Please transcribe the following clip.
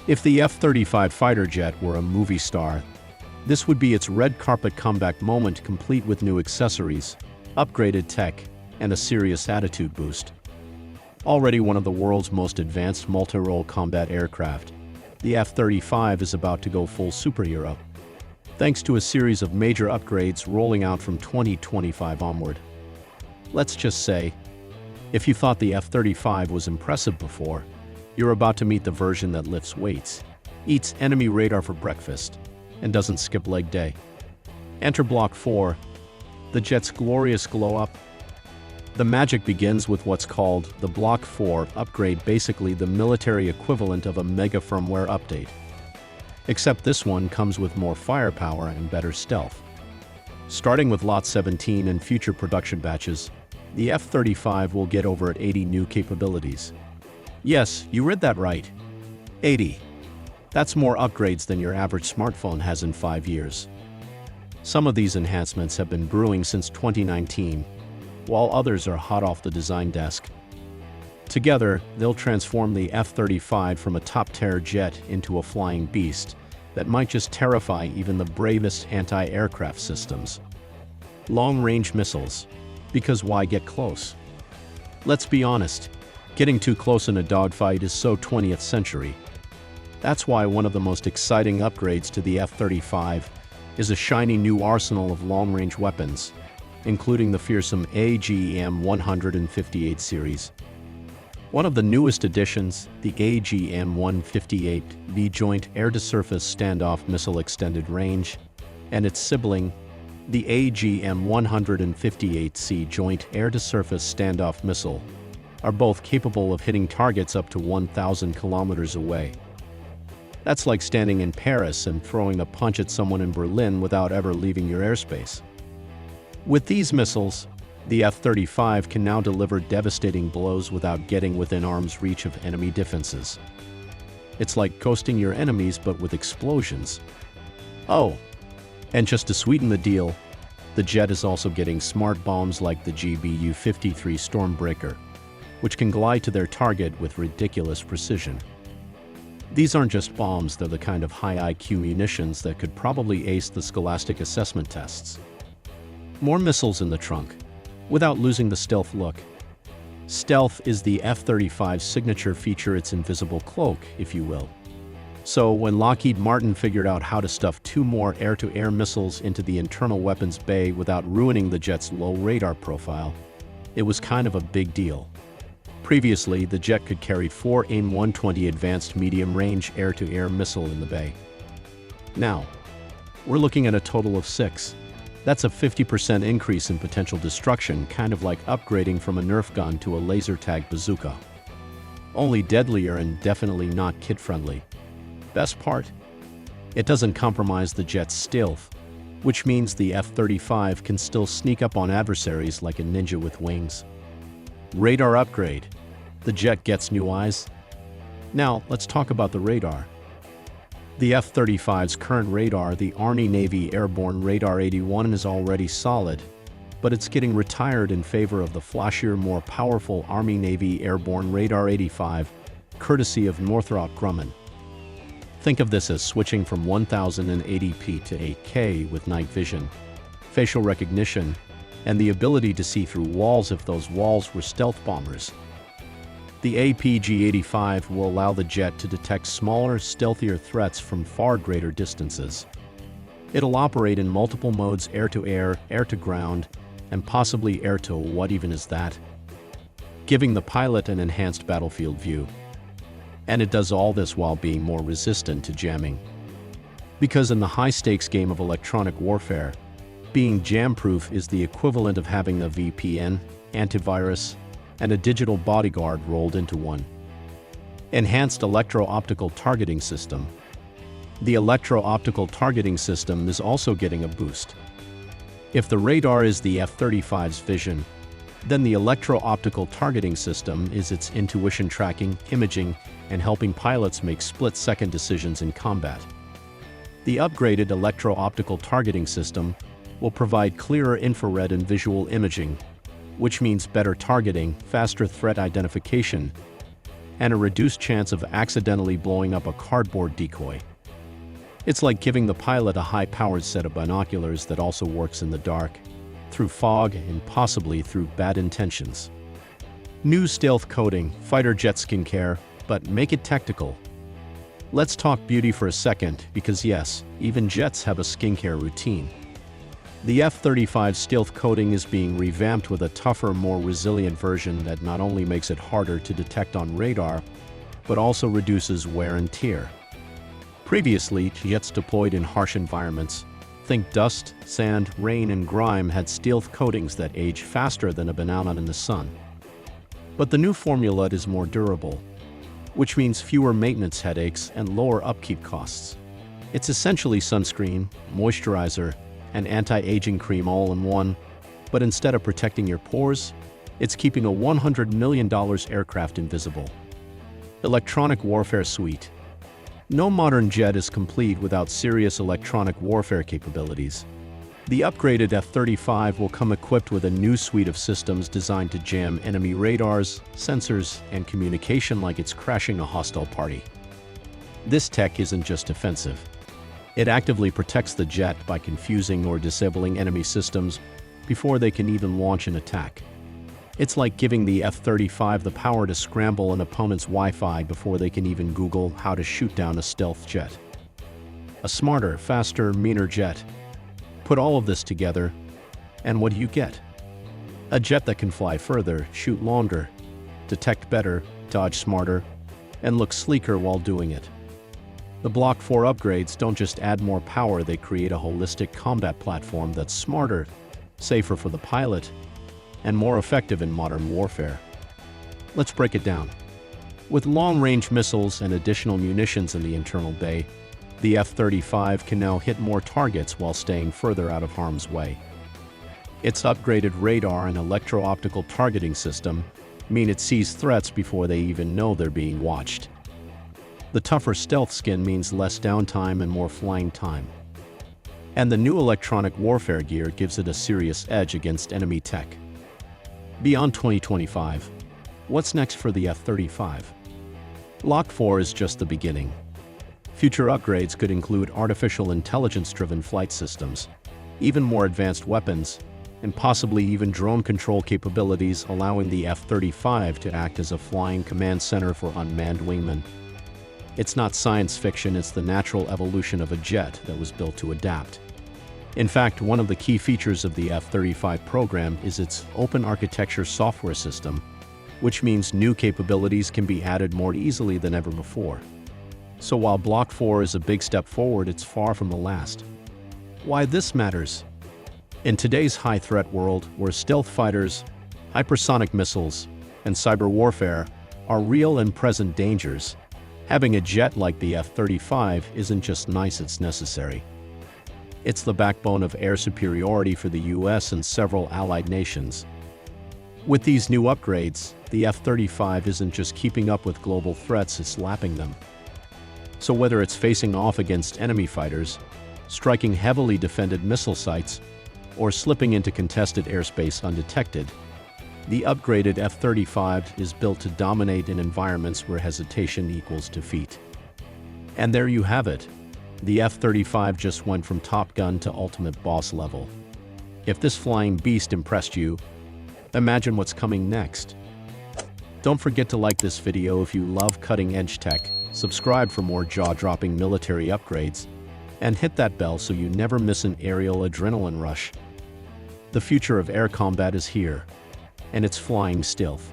If the F-35 fighter jet were a movie star, this would be its red carpet comeback moment, complete with new accessories, upgraded tech, and a serious attitude boost. Already one of the world's most advanced multi-role combat aircraft, the F-35 is about to go full superhero, thanks to a series of major upgrades rolling out from 2025 onward. Let's just say, if you thought the F-35 was impressive before, you're about to meet the version that lifts weights, eats enemy radar for breakfast, and doesn't skip leg day. Enter Block 4, the jet's glorious glow-up. The magic begins with what's called the Block 4 upgrade, basically the military equivalent of a mega firmware update. Except this one comes with more firepower and better stealth. Starting with Lot 17 and future production batches, the F-35 will get over 80 new capabilities. Yes, you read that right. 80. That's more upgrades than your average smartphone has in 5 years. Some of these enhancements have been brewing since 2019, while others are hot off the design desk. Together, they'll transform the F-35 from a top-tier jet into a flying beast that might just terrify even the bravest anti-aircraft systems. Long-range missiles. Because why get close? Let's be honest, getting too close in a dogfight is so 20th century. That's why one of the most exciting upgrades to the F-35 is a shiny new arsenal of long-range weapons, including the fearsome AGM-158 series. One of the newest additions, the AGM-158B Joint Air-to-Surface Standoff Missile Extended Range, and its sibling, the AGM-158C Joint Air-to-Surface Standoff Missile, are both capable of hitting targets up to 1,000 kilometers away. That's like standing in Paris and throwing a punch at someone in Berlin without ever leaving your airspace. With these missiles, the F-35 can now deliver devastating blows without getting within arm's reach of enemy defenses. It's like coasting your enemies but with explosions. Oh, and just to sweeten the deal, the jet is also getting smart bombs like the GBU-53 Stormbreaker, which can glide to their target with ridiculous precision. These aren't just bombs, they're the kind of high IQ munitions that could probably ace the Scholastic assessment tests. More missiles in the trunk, without losing the stealth look. Stealth is the F-35's signature feature, its invisible cloak, if you will. So when Lockheed Martin figured out how to stuff 2 more air-to-air missiles into the internal weapons bay without ruining the jet's low radar profile, it was kind of a big deal. Previously, the jet could carry 4 AIM-120 advanced medium-range air-to-air missile in the bay. Now, we're looking at a total of 6. That's a 50% increase in potential destruction, kind of like upgrading from a Nerf gun to a laser tag bazooka. Only deadlier and definitely not kid-friendly. Best part? It doesn't compromise the jet's stealth, which means the F-35 can still sneak up on adversaries like a ninja with wings. Radar upgrade. The jet gets new eyes. Now, let's talk about the radar. The F-35's current radar, the Army Navy Airborne Radar 81, is already solid, but it's getting retired in favor of the flashier, more powerful Army Navy Airborne Radar 85, courtesy of Northrop Grumman. Think of this as switching from 1080p to 8K with night vision, facial recognition, and the ability to see through walls if those walls were stealth bombers. The APG-85 will allow the jet to detect smaller, stealthier threats from far greater distances. It'll operate in multiple modes: air-to-air, air-to-ground, and possibly air-to-what even is that? Giving the pilot an enhanced battlefield view. And it does all this while being more resistant to jamming. Because in the high-stakes game of electronic warfare, being jam-proof is the equivalent of having a VPN, antivirus, and a digital bodyguard rolled into one. Enhanced electro-optical targeting system. The electro-optical targeting system is also getting a boost. If the radar is the F-35's vision, then the electro-optical targeting system is its intuition, tracking, imaging, and helping pilots make split-second decisions in combat. The upgraded electro-optical targeting system will provide clearer infrared and visual imaging, which means better targeting, faster threat identification, and a reduced chance of accidentally blowing up a cardboard decoy. It's like giving the pilot a high-powered set of binoculars that also works in the dark, through fog, and possibly through bad intentions. New stealth coating, fighter jet skincare, but make it tactical. Let's talk beauty for a second, because yes, even jets have a skincare routine. The F-35's stealth coating is being revamped with a tougher, more resilient version that not only makes it harder to detect on radar, but also reduces wear and tear. Previously, jets deployed in harsh environments, think dust, sand, rain, and grime, had stealth coatings that age faster than a banana in the sun. But the new formula is more durable, which means fewer maintenance headaches and lower upkeep costs. It's essentially sunscreen, moisturizer, and anti-aging cream all in one, but instead of protecting your pores, it's keeping a $100 million aircraft invisible. Electronic Warfare Suite. No modern jet is complete without serious electronic warfare capabilities. The upgraded F-35 will come equipped with a new suite of systems designed to jam enemy radars, sensors, and communication like it's crashing a hostile party. This tech isn't just offensive. It actively protects the jet by confusing or disabling enemy systems before they can even launch an attack. It's like giving the F-35 the power to scramble an opponent's Wi-Fi before they can even Google how to shoot down a stealth jet. A smarter, faster, meaner jet. Put all of this together, and what do you get? A jet that can fly further, shoot longer, detect better, dodge smarter, and look sleeker while doing it. The Block 4 upgrades don't just add more power, they create a holistic combat platform that's smarter, safer for the pilot, and more effective in modern warfare. Let's break it down. With long-range missiles and additional munitions in the internal bay, the F-35 can now hit more targets while staying further out of harm's way. Its upgraded radar and electro-optical targeting system mean it sees threats before they even know they're being watched. The tougher stealth skin means less downtime and more flying time. And the new electronic warfare gear gives it a serious edge against enemy tech. Beyond 2025, what's next for the F-35? Block 4 is just the beginning. Future upgrades could include artificial intelligence-driven flight systems, even more advanced weapons, and possibly even drone control capabilities, allowing the F-35 to act as a flying command center for unmanned wingmen. It's not science fiction, it's the natural evolution of a jet that was built to adapt. In fact, one of the key features of the F-35 program is its open architecture software system, which means new capabilities can be added more easily than ever before. So while Block 4 is a big step forward, it's far from the last. Why this matters? In today's high-threat world, where stealth fighters, hypersonic missiles, and cyber warfare are real and present dangers, having a jet like the F-35 isn't just nice, it's necessary. It's the backbone of air superiority for the US and several allied nations. With these new upgrades, the F-35 isn't just keeping up with global threats, it's lapping them. So whether it's facing off against enemy fighters, striking heavily defended missile sites, or slipping into contested airspace undetected, the upgraded F-35 is built to dominate in environments where hesitation equals defeat. And there you have it. The F-35 just went from Top Gun to ultimate boss level. If this flying beast impressed you, imagine what's coming next. Don't forget to like this video if you love cutting-edge tech, subscribe for more jaw-dropping military upgrades, and hit that bell so you never miss an aerial adrenaline rush. The future of air combat is here, and it's flying stealth.